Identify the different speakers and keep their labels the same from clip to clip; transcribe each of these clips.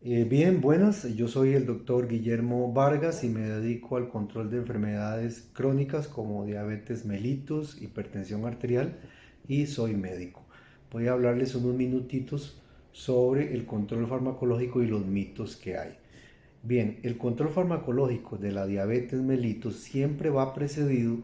Speaker 1: Bien, buenas. Yo soy el doctor Guillermo Vargas y me dedico al control de enfermedades crónicas como diabetes mellitus, hipertensión arterial y soy médico. Voy a hablarles unos minutitos sobre el control farmacológico y los mitos que hay. Bien, el control farmacológico de la diabetes mellitus siempre va precedido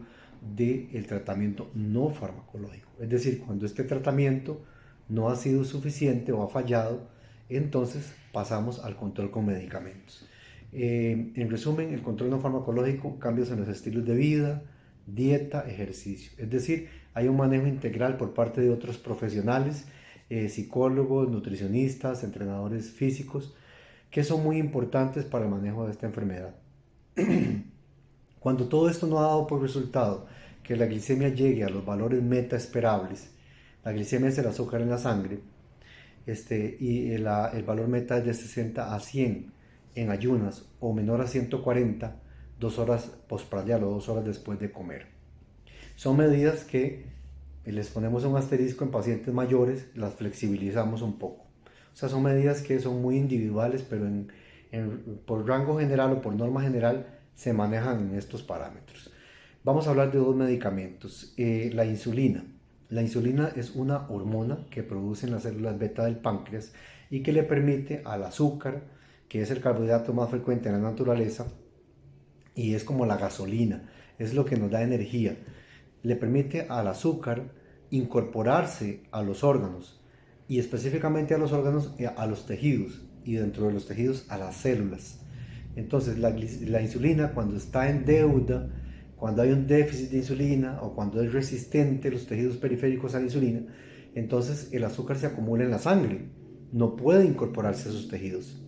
Speaker 1: del tratamiento no farmacológico. Es decir, cuando este tratamiento no ha sido suficiente o ha fallado, entonces pasamos al control con medicamentos. En resumen, el control no farmacológico, cambios en los estilos de vida, dieta, ejercicio. Es decir, hay un manejo integral por parte de otros profesionales, psicólogos, nutricionistas, entrenadores físicos, que son muy importantes para el manejo de esta enfermedad. Cuando todo esto no ha dado por resultado que la glicemia llegue a los valores meta esperables, la glicemia es el azúcar en la sangre, el valor meta es de 60 a 100 en ayunas o menor a 140 2 horas postprandial o 2 horas después de comer. Son medidas que les ponemos un asterisco en pacientes mayores, las flexibilizamos un poco. O sea, son medidas que son muy individuales, pero por rango general o por norma general se manejan en estos parámetros. Vamos a hablar de dos medicamentos. La insulina. La insulina es una hormona que producen las células beta del páncreas y que le permite al azúcar, que es el carbohidrato más frecuente en la naturaleza, y es como la gasolina, es lo que nos da energía. Le permite al azúcar incorporarse a los órganos y específicamente a los órganos, a los tejidos y dentro de los tejidos a las células. Entonces la insulina cuando está en deuda, cuando hay un déficit de insulina o cuando es resistente los tejidos periféricos a la insulina, entonces el azúcar se acumula en la sangre, no puede incorporarse a sus tejidos.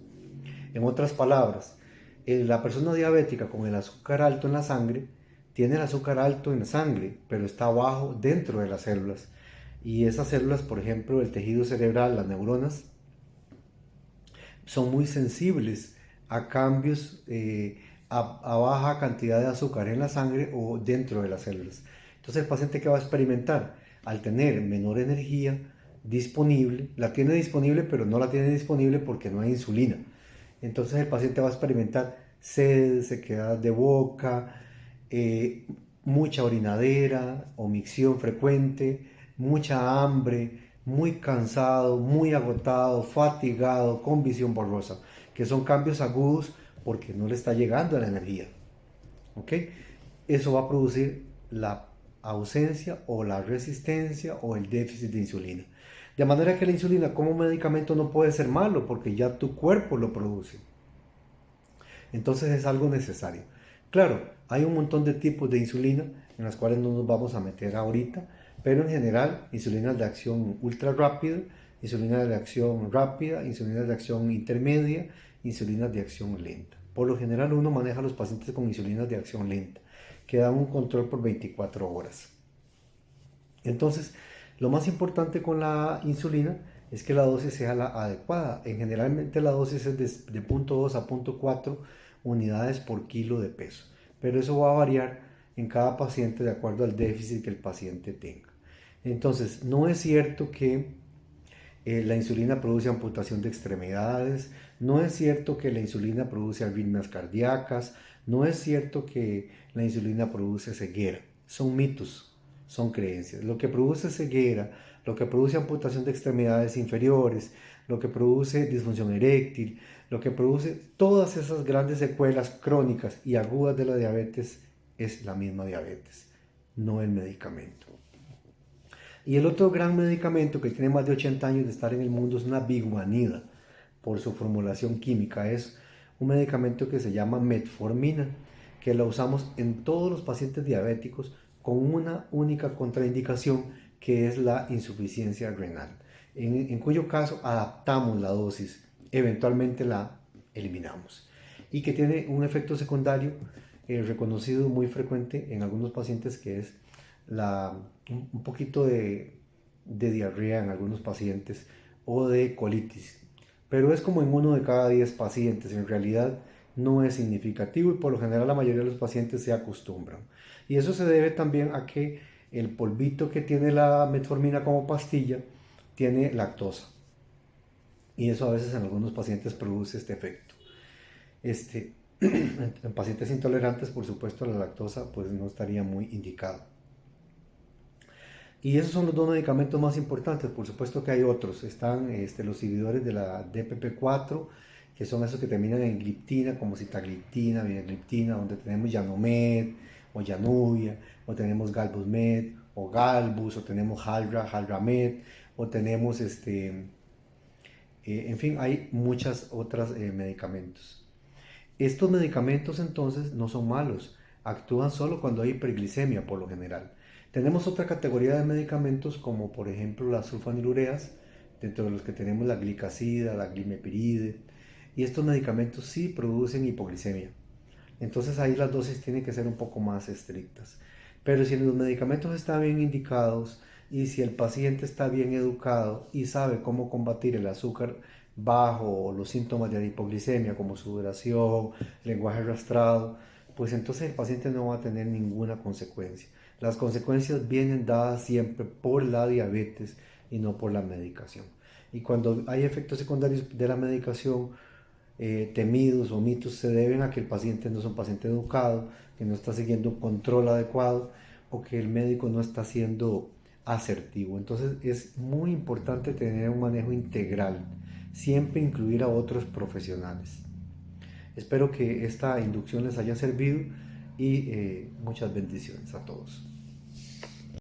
Speaker 1: En otras palabras, la persona diabética con el azúcar alto en la sangre tiene el azúcar alto en la sangre, pero está bajo dentro de las células. Y esas células, por ejemplo, el tejido cerebral, las neuronas, son muy sensibles a cambios, a baja cantidad de azúcar en la sangre o dentro de las células. Entonces el paciente que va a experimentar al tener menor energía disponible, la tiene disponible pero no la tiene disponible porque no hay insulina. Entonces el paciente va a experimentar sed, sequedad de boca, mucha orinadera o micción frecuente, mucha hambre, muy cansado, muy agotado, fatigado, con visión borrosa, que son cambios agudos porque no le está llegando la energía. ¿Ok? Eso va a producir la ausencia o la resistencia o el déficit de insulina. De manera que la insulina como medicamento no puede ser malo porque ya tu cuerpo lo produce. Entonces es algo necesario. Claro, hay un montón de tipos de insulina en las cuales no nos vamos a meter ahorita, pero en general, insulinas de acción ultra rápida, insulinas de acción rápida, insulinas de acción intermedia, insulinas de acción lenta. Por lo general uno maneja a los pacientes con insulinas de acción lenta, que dan un control por 24 horas. Entonces, lo más importante con la insulina es que la dosis sea la adecuada. Generalmente la dosis es de 0.2 a 0.4 unidades por kilo de peso, pero eso va a variar en cada paciente de acuerdo al déficit que el paciente tenga. Entonces, no es cierto que la insulina produce amputación de extremidades, no es cierto que la insulina produce arritmias cardíacas, no es cierto que la insulina produce ceguera. Son mitos, son creencias. Lo que produce ceguera, lo que produce amputación de extremidades inferiores, lo que produce disfunción eréctil, lo que produce todas esas grandes secuelas crónicas y agudas de la diabetes es la misma diabetes, no el medicamento. Y el otro gran medicamento que tiene más de 80 años de estar en el mundo es una biguanida, por su formulación química. Es un medicamento que se llama metformina, que la usamos en todos los pacientes diabéticos con una única contraindicación, que es la insuficiencia renal, en cuyo caso adaptamos la dosis, eventualmente la eliminamos, y que tiene un efecto secundario reconocido muy frecuente en algunos pacientes, que es un poquito de diarrea en algunos pacientes o de colitis. Pero es como en 1 de cada 10 pacientes, en realidad no es significativo y por lo general la mayoría de los pacientes se acostumbran. Y eso se debe también a que el polvito que tiene la metformina como pastilla tiene lactosa. y eso a veces en algunos pacientes produce este efecto. En pacientes intolerantes, por supuesto, la lactosa pues no estaría muy indicado. Y esos son los dos medicamentos más importantes. Por supuesto que hay otros. Están los inhibidores de la DPP4, que son esos que terminan en gliptina, como sitagliptina, vinagliptina, donde tenemos Janomed o Januvia, o tenemos Galbusmed o Galbus, o tenemos Halramed, o tenemos en fin, hay muchas otras medicamentos. Estos medicamentos entonces no son malos, actúan solo cuando hay hiperglicemia por lo general. Tenemos otra categoría de medicamentos como por ejemplo las sulfanilureas, dentro de los que tenemos la glicacida, la glimepiride, y estos medicamentos sí producen hipoglicemia. Entonces ahí las dosis tienen que ser un poco más estrictas. Pero si los medicamentos están bien indicados y si el paciente está bien educado y sabe cómo combatir el azúcar bajo o los síntomas de hipoglicemia como sudoración, lenguaje arrastrado, pues entonces el paciente no va a tener ninguna consecuencia. Las consecuencias vienen dadas siempre por la diabetes y no por la medicación. Y cuando hay efectos secundarios de la medicación, temidos o mitos, se deben a que el paciente no es un paciente educado, que no está siguiendo un control adecuado o que el médico no está siendo asertivo. Entonces es muy importante tener un manejo integral, siempre incluir a otros profesionales. Espero que esta inducción les haya servido y muchas bendiciones a todos.